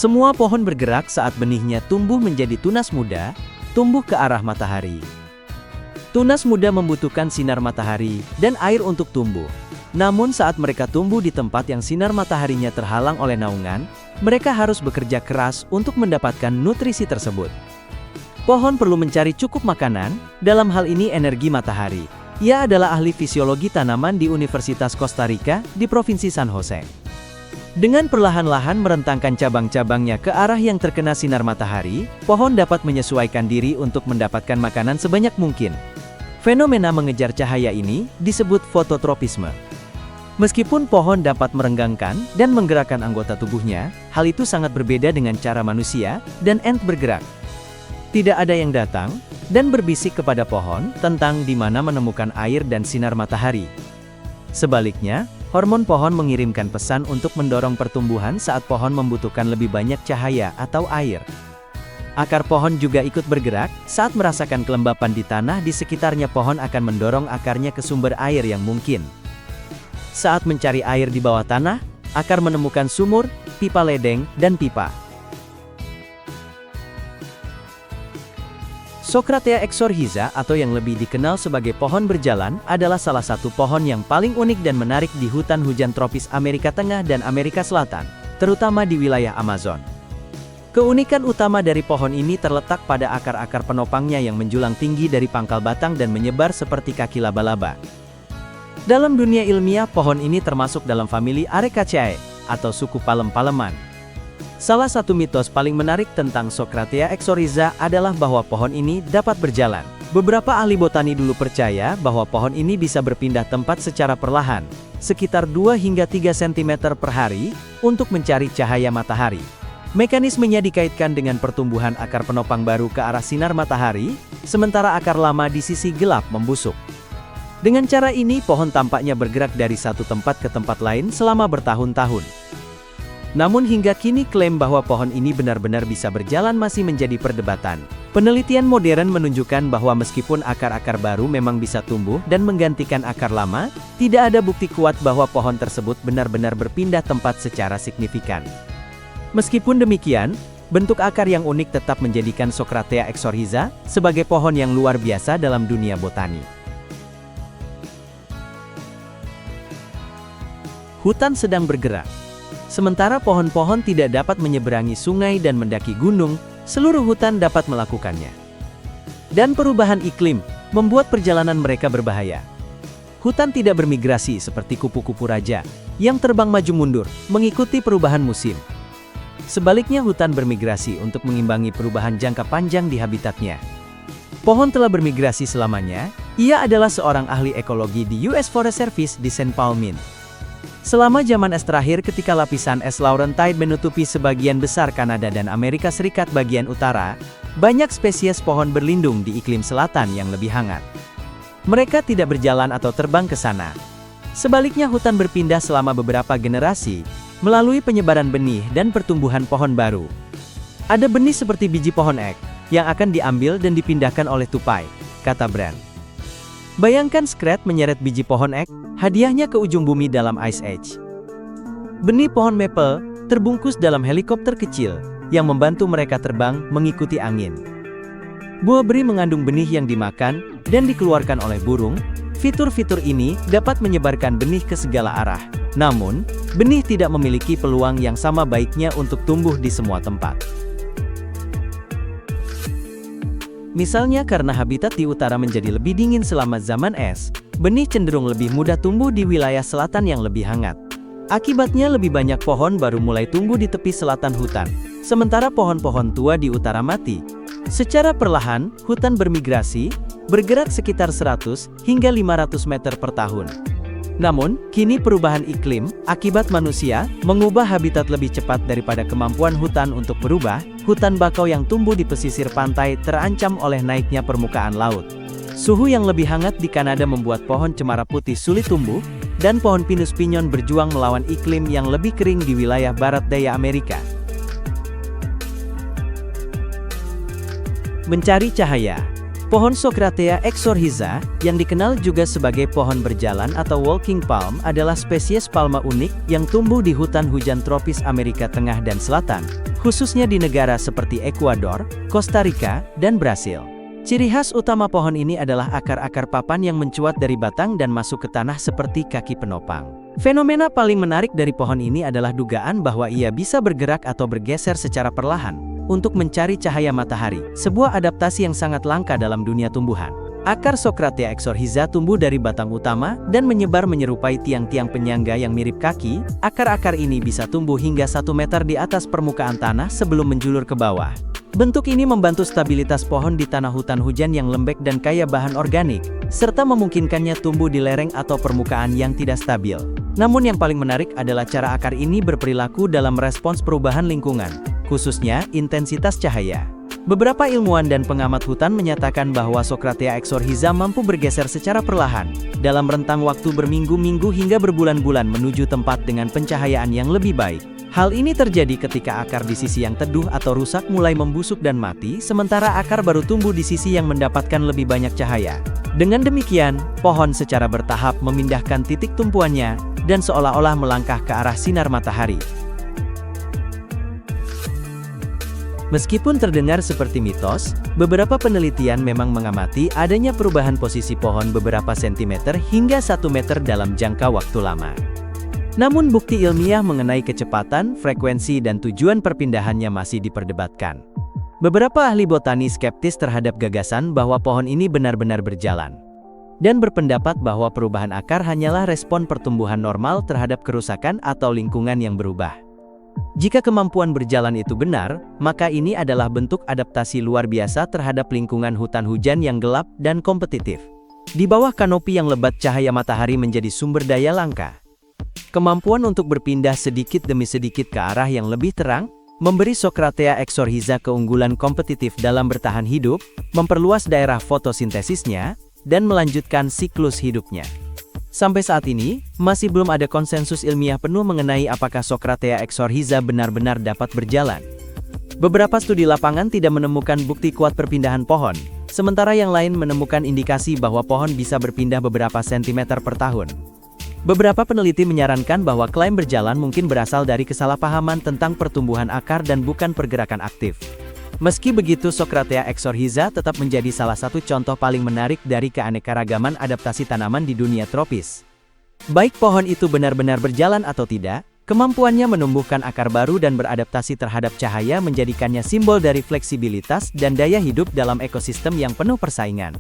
Semua pohon bergerak saat benihnya tumbuh menjadi tunas muda, tumbuh ke arah matahari. Tunas muda membutuhkan sinar matahari dan air untuk tumbuh. Namun saat mereka tumbuh di tempat yang sinar mataharinya terhalang oleh naungan, mereka harus bekerja keras untuk mendapatkan nutrisi tersebut. Pohon perlu mencari cukup makanan, dalam hal ini energi matahari. Ia adalah ahli fisiologi tanaman di Universitas Costa Rica di Provinsi San Jose. Dengan perlahan-lahan merentangkan cabang-cabangnya ke arah yang terkena sinar matahari, pohon dapat menyesuaikan diri untuk mendapatkan makanan sebanyak mungkin. Fenomena mengejar cahaya ini disebut fototropisme. Meskipun pohon dapat merenggangkan dan menggerakkan anggota tubuhnya, hal itu sangat berbeda dengan cara manusia dan ant bergerak. Tidak ada yang datang dan berbisik kepada pohon tentang di mana menemukan air dan sinar matahari. Sebaliknya, hormon pohon mengirimkan pesan untuk mendorong pertumbuhan saat pohon membutuhkan lebih banyak cahaya atau air. Akar pohon juga ikut bergerak, saat merasakan kelembapan di tanah di sekitarnya pohon akan mendorong akarnya ke sumber air yang mungkin. Saat mencari air di bawah tanah, akar menemukan sumur, pipa ledeng, dan pipa. Socratea exorhiza atau yang lebih dikenal sebagai pohon berjalan adalah salah satu pohon yang paling unik dan menarik di hutan hujan tropis Amerika Tengah dan Amerika Selatan, terutama di wilayah Amazon. Keunikan utama dari pohon ini terletak pada akar-akar penopangnya yang menjulang tinggi dari pangkal batang dan menyebar seperti kaki laba-laba. Dalam dunia ilmiah, pohon ini termasuk dalam famili Arecaceae, atau suku palem-paleman. Salah satu mitos paling menarik tentang Socratea exorhiza adalah bahwa pohon ini dapat berjalan. Beberapa ahli botani dulu percaya bahwa pohon ini bisa berpindah tempat secara perlahan, sekitar 2 hingga 3 cm per hari, untuk mencari cahaya matahari. Mekanismenya dikaitkan dengan pertumbuhan akar penopang baru ke arah sinar matahari, sementara akar lama di sisi gelap membusuk. Dengan cara ini, pohon tampaknya bergerak dari satu tempat ke tempat lain selama bertahun-tahun. Namun hingga kini klaim bahwa pohon ini benar-benar bisa berjalan masih menjadi perdebatan. Penelitian modern menunjukkan bahwa meskipun akar-akar baru memang bisa tumbuh dan menggantikan akar lama, tidak ada bukti kuat bahwa pohon tersebut benar-benar berpindah tempat secara signifikan. Meskipun demikian, bentuk akar yang unik tetap menjadikan Socratea exorhiza sebagai pohon yang luar biasa dalam dunia botani. Hutan sedang bergerak. Sementara pohon-pohon tidak dapat menyeberangi sungai dan mendaki gunung, seluruh hutan dapat melakukannya. Dan perubahan iklim membuat perjalanan mereka berbahaya. Hutan tidak bermigrasi seperti kupu-kupu raja, yang terbang maju mundur, mengikuti perubahan musim. Sebaliknya, hutan bermigrasi untuk mengimbangi perubahan jangka panjang di habitatnya. Pohon telah bermigrasi selamanya. Ia adalah seorang ahli ekologi di US Forest Service di St. Paul, Maine. Selama zaman es terakhir ketika lapisan es Laurentide menutupi sebagian besar Kanada dan Amerika Serikat bagian utara, banyak spesies pohon berlindung di iklim selatan yang lebih hangat. Mereka tidak berjalan atau terbang ke sana. Sebaliknya, hutan berpindah selama beberapa generasi, melalui penyebaran benih dan pertumbuhan pohon baru. Ada benih seperti biji pohon ek, yang akan diambil dan dipindahkan oleh tupai, kata Brand. Bayangkan Scrat menyeret biji pohon ek, hadiahnya ke ujung bumi dalam Ice Age. Benih pohon maple terbungkus dalam helikopter kecil, yang membantu mereka terbang mengikuti angin. Buah beri mengandung benih yang dimakan dan dikeluarkan oleh burung. Fitur-fitur ini dapat menyebarkan benih ke segala arah. Namun, benih tidak memiliki peluang yang sama baiknya untuk tumbuh di semua tempat. Misalnya karena habitat di utara menjadi lebih dingin selama zaman es, benih cenderung lebih mudah tumbuh di wilayah selatan yang lebih hangat. Akibatnya lebih banyak pohon baru mulai tumbuh di tepi selatan hutan, sementara pohon-pohon tua di utara mati. Secara perlahan, hutan bermigrasi, bergerak sekitar 100 hingga 500 meter per tahun. Namun, kini perubahan iklim, akibat manusia, mengubah habitat lebih cepat daripada kemampuan hutan untuk berubah. Hutan bakau yang tumbuh di pesisir pantai terancam oleh naiknya permukaan laut. Suhu yang lebih hangat di Kanada membuat pohon cemara putih sulit tumbuh, dan pohon pinus pinyon berjuang melawan iklim yang lebih kering di wilayah barat daya Amerika. Mencari cahaya. Pohon Socratea exorhiza, yang dikenal juga sebagai pohon berjalan atau walking palm, adalah spesies palma unik yang tumbuh di hutan hujan tropis Amerika Tengah dan Selatan, khususnya di negara seperti Ekuador, Costa Rica, dan Brasil. Ciri khas utama pohon ini adalah akar-akar papan yang mencuat dari batang dan masuk ke tanah seperti kaki penopang. Fenomena paling menarik dari pohon ini adalah dugaan bahwa ia bisa bergerak atau bergeser secara perlahan untuk mencari cahaya matahari, sebuah adaptasi yang sangat langka dalam dunia tumbuhan. Akar Socratea exorhiza tumbuh dari batang utama dan menyebar menyerupai tiang-tiang penyangga yang mirip kaki. Akar-akar ini bisa tumbuh hingga 1 meter di atas permukaan tanah sebelum menjulur ke bawah. Bentuk ini membantu stabilitas pohon di tanah hutan hujan yang lembek dan kaya bahan organik, serta memungkinkannya tumbuh di lereng atau permukaan yang tidak stabil. Namun yang paling menarik adalah cara akar ini berperilaku dalam respons perubahan lingkungan, khususnya intensitas cahaya. Beberapa ilmuwan dan pengamat hutan menyatakan bahwa Socratea exorhiza mampu bergeser secara perlahan, dalam rentang waktu berminggu-minggu hingga berbulan-bulan menuju tempat dengan pencahayaan yang lebih baik. Hal ini terjadi ketika akar di sisi yang teduh atau rusak mulai membusuk dan mati, sementara akar baru tumbuh di sisi yang mendapatkan lebih banyak cahaya. Dengan demikian, pohon secara bertahap memindahkan titik tumpuannya, dan seolah-olah melangkah ke arah sinar matahari. Meskipun terdengar seperti mitos, beberapa penelitian memang mengamati adanya perubahan posisi pohon beberapa sentimeter hingga 1 meter dalam jangka waktu lama. Namun bukti ilmiah mengenai kecepatan, frekuensi, dan tujuan perpindahannya masih diperdebatkan. Beberapa ahli botani skeptis terhadap gagasan bahwa pohon ini benar-benar berjalan, dan berpendapat bahwa perubahan akar hanyalah respon pertumbuhan normal terhadap kerusakan atau lingkungan yang berubah. Jika kemampuan berjalan itu benar, maka ini adalah bentuk adaptasi luar biasa terhadap lingkungan hutan hujan yang gelap dan kompetitif. Di bawah kanopi yang lebat cahaya matahari menjadi sumber daya langka. Kemampuan untuk berpindah sedikit demi sedikit ke arah yang lebih terang, memberi Socratea exorhiza keunggulan kompetitif dalam bertahan hidup, memperluas daerah fotosintesisnya, dan melanjutkan siklus hidupnya. Sampai saat ini, masih belum ada konsensus ilmiah penuh mengenai apakah Socratea exorhiza benar-benar dapat berjalan. Beberapa studi lapangan tidak menemukan bukti kuat perpindahan pohon, sementara yang lain menemukan indikasi bahwa pohon bisa berpindah beberapa sentimeter per tahun. Beberapa peneliti menyarankan bahwa klaim berjalan mungkin berasal dari kesalahpahaman tentang pertumbuhan akar dan bukan pergerakan aktif. Meski begitu, Socratea exorhiza tetap menjadi salah satu contoh paling menarik dari keanekaragaman adaptasi tanaman di dunia tropis. Baik pohon itu benar-benar berjalan atau tidak, kemampuannya menumbuhkan akar baru dan beradaptasi terhadap cahaya menjadikannya simbol dari fleksibilitas dan daya hidup dalam ekosistem yang penuh persaingan.